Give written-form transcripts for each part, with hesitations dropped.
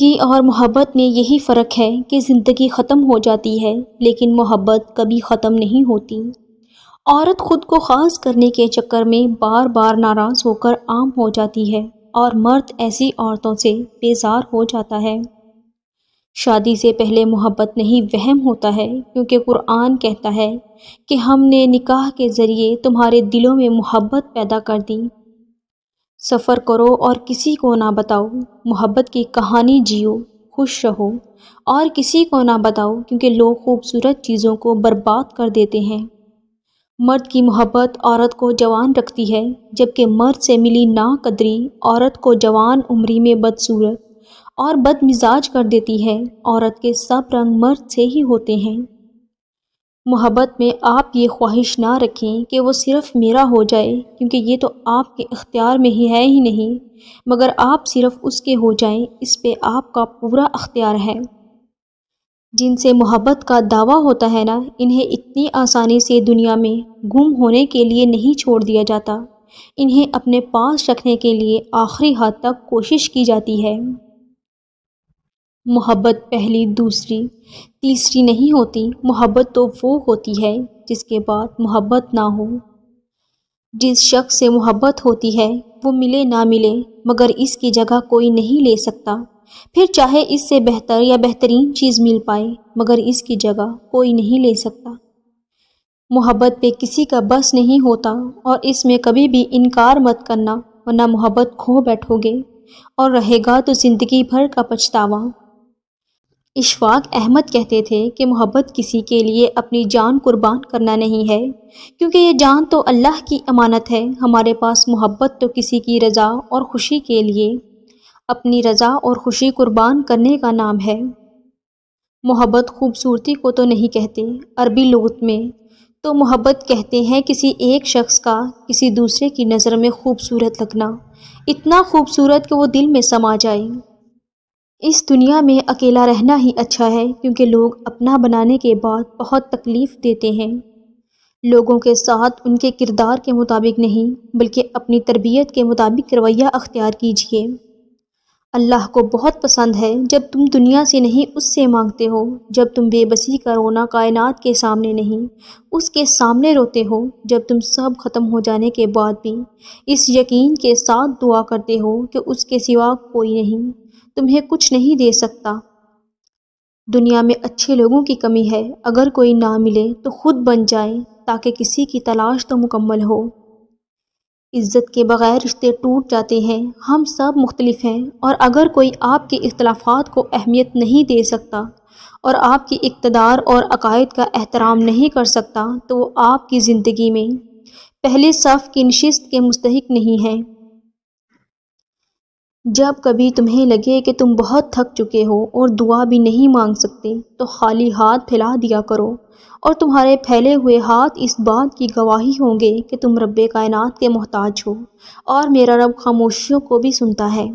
زندگی اور محبت میں یہی فرق ہے کہ زندگی ختم ہو جاتی ہے لیکن محبت کبھی ختم نہیں ہوتی۔ عورت خود کو خاص کرنے کے چکر میں بار بار ناراض ہو کر عام ہو جاتی ہے اور مرد ایسی عورتوں سے بیزار ہو جاتا ہے۔ شادی سے پہلے محبت نہیں وہم ہوتا ہے، کیونکہ قرآن کہتا ہے کہ ہم نے نکاح کے ذریعے تمہارے دلوں میں محبت پیدا کر دی۔ سفر کرو اور کسی کو نہ بتاؤ، محبت کی کہانی جیو، خوش رہو اور کسی کو نہ بتاؤ، کیونکہ لوگ خوبصورت چیزوں کو برباد کر دیتے ہیں۔ مرد کی محبت عورت کو جوان رکھتی ہے، جبکہ مرد سے ملی ناقدری عورت کو جوان عمری میں بدصورت اور بد مزاج کر دیتی ہے۔ عورت کے سب رنگ مرد سے ہی ہوتے ہیں۔ محبت میں آپ یہ خواہش نہ رکھیں کہ وہ صرف میرا ہو جائے، کیونکہ یہ تو آپ کے اختیار میں ہی نہیں، مگر آپ صرف اس کے ہو جائیں، اس پہ آپ کا پورا اختیار ہے۔ جن سے محبت کا دعویٰ ہوتا ہے نا، انہیں اتنی آسانی سے دنیا میں گم ہونے کے لیے نہیں چھوڑ دیا جاتا، انہیں اپنے پاس رکھنے کے لیے آخری حد تک کوشش کی جاتی ہے۔ محبت پہلی، دوسری، تیسری نہیں ہوتی، محبت تو وہ ہوتی ہے جس کے بعد محبت نہ ہو۔ جس شخص سے محبت ہوتی ہے وہ ملے نہ ملے، مگر اس کی جگہ کوئی نہیں لے سکتا، پھر چاہے اس سے بہتر یا بہترین چیز مل پائے، مگر اس کی جگہ کوئی نہیں لے سکتا۔ محبت پہ کسی کا بس نہیں ہوتا، اور اس میں کبھی بھی انکار مت کرنا، ورنہ محبت کھو بیٹھو گے اور رہے گا تو زندگی بھر کا پچھتاوا۔ اشفاق احمد کہتے تھے کہ محبت کسی کے لیے اپنی جان قربان کرنا نہیں ہے، کیونکہ یہ جان تو اللہ کی امانت ہے۔ ہمارے پاس محبت تو کسی کی رضا اور خوشی کے لیے اپنی رضا اور خوشی قربان کرنے کا نام ہے۔ محبت خوبصورتی کو تو نہیں کہتے، عربی لغت میں تو محبت کہتے ہیں کسی ایک شخص کا کسی دوسرے کی نظر میں خوبصورت لگنا، اتنا خوبصورت کہ وہ دل میں سما جائے۔ اس دنیا میں اکیلا رہنا ہی اچھا ہے، کیونکہ لوگ اپنا بنانے کے بعد بہت تکلیف دیتے ہیں۔ لوگوں کے ساتھ ان کے کردار کے مطابق نہیں، بلکہ اپنی تربیت کے مطابق رویہ اختیار کیجیے۔ اللہ کو بہت پسند ہے جب تم دنیا سے نہیں اس سے مانگتے ہو، جب تم بے بسی کا رونا کائنات کے سامنے نہیں اس کے سامنے روتے ہو، جب تم سب ختم ہو جانے کے بعد بھی اس یقین کے ساتھ دعا کرتے ہو کہ اس کے سوا کوئی نہیں، تمہیں کچھ نہیں دے سکتا۔ دنیا میں اچھے لوگوں کی کمی ہے، اگر کوئی نہ ملے تو خود بن جائیں، تاکہ کسی کی تلاش تو مکمل ہو۔ عزت کے بغیر رشتے ٹوٹ جاتے ہیں، ہم سب مختلف ہیں، اور اگر کوئی آپ کے اختلافات کو اہمیت نہیں دے سکتا اور آپ کی اقتدار اور عقائد کا احترام نہیں کر سکتا، تو وہ آپ کی زندگی میں پہلے صف کی نشست کے مستحق نہیں ہے۔ جب کبھی تمہیں لگے کہ تم بہت تھک چکے ہو اور دعا بھی نہیں مانگ سکتے، تو خالی ہاتھ پھیلا دیا کرو، اور تمہارے پھیلے ہوئے ہاتھ اس بات کی گواہی ہوں گے کہ تم رب کائنات کے محتاج ہو، اور میرا رب خاموشیوں کو بھی سنتا ہے۔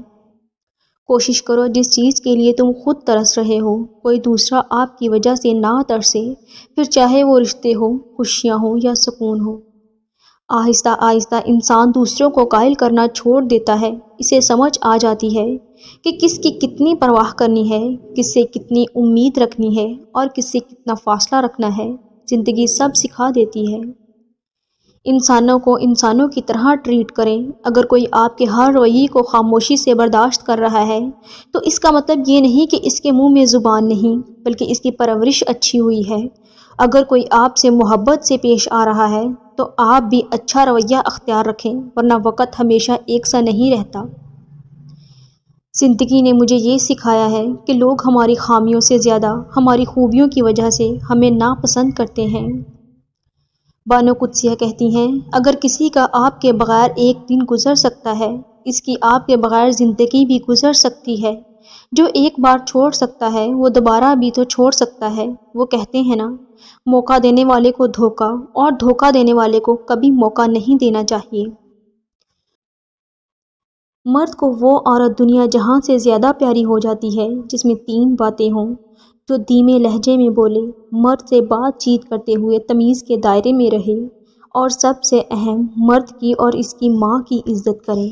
کوشش کرو جس چیز کے لیے تم خود ترس رہے ہو، کوئی دوسرا آپ کی وجہ سے نہ ترسے، پھر چاہے وہ رشتے ہو، خوشیاں ہوں یا سکون ہو۔ آہستہ آہستہ انسان دوسروں کو قائل کرنا چھوڑ دیتا ہے، اسے سمجھ آ جاتی ہے کہ کس کی کتنی پرواہ کرنی ہے، کس سے کتنی امید رکھنی ہے اور کس سے کتنا فاصلہ رکھنا ہے۔ زندگی سب سکھا دیتی ہے۔ انسانوں کو انسانوں کی طرح ٹریٹ کریں۔ اگر کوئی آپ کے ہر رویے کو خاموشی سے برداشت کر رہا ہے، تو اس کا مطلب یہ نہیں کہ اس کے منہ میں زبان نہیں، بلکہ اس کی پرورش اچھی ہوئی ہے۔ اگر کوئی آپ سے محبت سے پیش آ رہا ہے تو آپ بھی اچھا رویہ اختیار رکھیں، ورنہ وقت ہمیشہ ایک سا نہیں رہتا۔ زندگی نے مجھے یہ سکھایا ہے کہ لوگ ہماری خامیوں سے زیادہ ہماری خوبیوں کی وجہ سے ہمیں ناپسند کرتے ہیں۔ بانو قدسیہ کہتی ہیں، اگر کسی کا آپ کے بغیر ایک دن گزر سکتا ہے، اس کی آپ کے بغیر زندگی بھی گزر سکتی ہے۔ جو ایک بار چھوڑ سکتا ہے وہ دوبارہ بھی تو چھوڑ سکتا ہے۔ وہ کہتے ہیں نا، موقع دینے والے کو دھوکہ، اور دھوکہ دینے والے کو کبھی موقع نہیں دینا چاہیے۔ مرد کو وہ عورت دنیا جہاں سے زیادہ پیاری ہو جاتی ہے جس میں 3 باتیں ہوں، جو دھیمے لہجے میں بولے، مرد سے بات چیت کرتے ہوئے تمیز کے دائرے میں رہے، اور سب سے اہم، مرد کی اور اس کی ماں کی عزت کرے۔